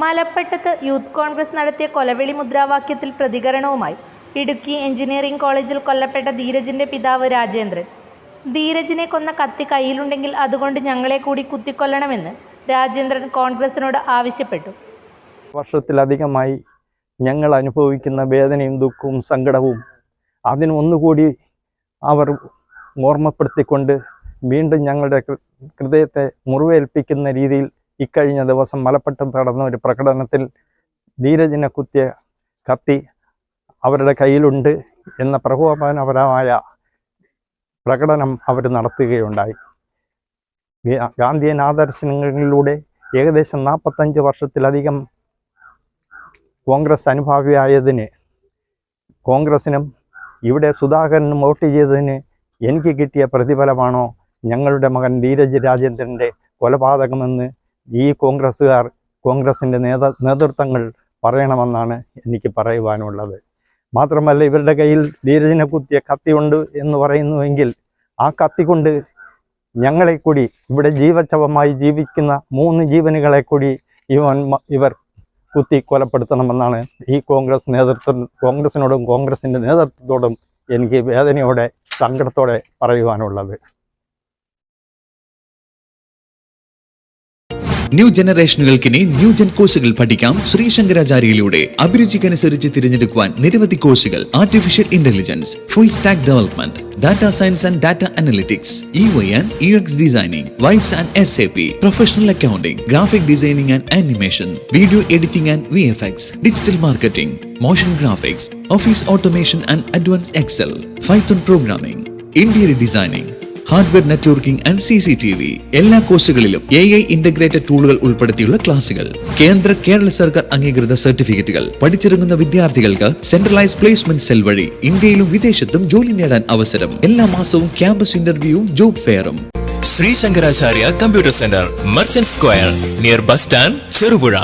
മലപ്പട്ടത്ത് youth Congress നടത്തിയ കൊലവിളി മുദ്രാവാക്യത്തിൽ പ്രതികരണവുമായി ഇടുക്കി എഞ്ചിനീയറിംഗ് കോളേജിൽ കൊല്ലപ്പെട്ട ധീരജിന്റെ പിതാവ് രാജേന്ദ്രൻ. ധീരജിനെ കൊന്ന കത്തി കയ്യിലുണ്ടെങ്കിൽ അതുകൊണ്ട് ഞങ്ങളെ കൂടി കുത്തിക്കൊല്ലണമെന്ന് രാജേന്ദ്രൻ കോൺഗ്രസിനോട് ആവശ്യപ്പെട്ടു. വർഷത്തിലധികമായി ഞങ്ങൾ അനുഭവിക്കുന്ന വേദനയും ദുഃഖവും സങ്കടവും അതിനൊന്നുകൂടി അവർ ഓർമ്മപ്പെടുത്തിക്കൊണ്ട് വീണ്ടും ഞങ്ങളുടെ ഹൃദയത്തെ മുറിവേൽപ്പിക്കുന്ന രീതിയിൽ ഇക്കഴിഞ്ഞ ദിവസം മലപ്പട്ടത്ത് നടന്ന ഒരു പ്രകടനത്തിൽ ധീരജിനെ കുത്തിയ കത്തി അവരുടെ കയ്യിലുണ്ട് എന്ന പ്രകോപനപരമായ പ്രകടനം അവർ നടത്തുകയുണ്ടായി. ഗാന്ധിയൻ ആദർശങ്ങളിലൂടെ ഏകദേശം 45 വർഷത്തിലധികം കോൺഗ്രസ് അനുഭാവിയായതിന് കോൺഗ്രസിനും ഇവിടെ സുധാകരനും വോട്ട് ചെയ്തതിന് എനിക്ക് കിട്ടിയ പ്രതിഫലമാണോ ഞങ്ങളുടെ മകൻ ധീരജ് രാജേന്ദ്രൻ്റെ കൊലപാതകമെന്ന് ഈ കോൺഗ്രസ്സുകാർ, കോൺഗ്രസിൻ്റെ നേതൃത്വങ്ങൾ പറയണമെന്നാണ് എനിക്ക് പറയുവാനുള്ളത്. മാത്രമല്ല, ഇവരുടെ കയ്യിൽ ധീരജിനെ കുത്തിയ കത്തിയുണ്ട് എന്ന് പറയുന്നുവെങ്കിൽ ആ കത്തി കൊണ്ട് ഞങ്ങളെ കൂടി, ഇവിടെ ജീവച്ഛവമായി ജീവിക്കുന്ന 3 ജീവനുകളെ കൂടി ഇവർ കുത്തി കൊലപ്പെടുത്തണമെന്നാണ് ഈ കോൺഗ്രസിനോടും കോൺഗ്രസിൻ്റെ നേതൃത്വത്തോടും എനിക്ക് വേദനയോടെ സങ്കടത്തോടെ പറയുവാനുള്ളത്. ന്യൂ ജനറേഷനുകൾക്കിനി ന്യൂ ജെൻ കോഴ്സുകൾ പഠിക്കാം ശ്രീശങ്കരാചാര്യയിലൂടെ. അഭിരുചിക്കനുസരിച്ച് തിരഞ്ഞെടുക്കുവാൻ നിരവധി കോഴ്സുകൾ: artificial intelligence, full stack development, data science and data analytics, UI and UX designing, vibes and SAP, professional accounting, graphic designing and animation, video editing and VFX, digital marketing, motion graphics, office automation and advance excel, python programming, interior designing, hardware networking and CCTV. എല്ലാ കോഴ്സുകളിലും AI integrated ടൂളുകൾ ഉൾപ്പെടുത്തിയുള്ള ക്ലാസുകൾ. കേരള സർക്കാർ അംഗീകൃത സർട്ടിഫിക്കറ്റുകൾ. പഠിച്ചിറങ്ങുന്ന വിദ്യാർത്ഥികൾക്ക് centralise placement cell വഴി ഇന്ത്യയിലും വിദേശത്തും ജോലി നേടാൻ അവസരം. എല്ലാ മാസവും ക്യാമ്പസ് ഇന്റർവ്യൂവും ജോബ് ഫെയറും. Sreesankaracharya computer centre, merchant square, near bus stand, Cherupuzha.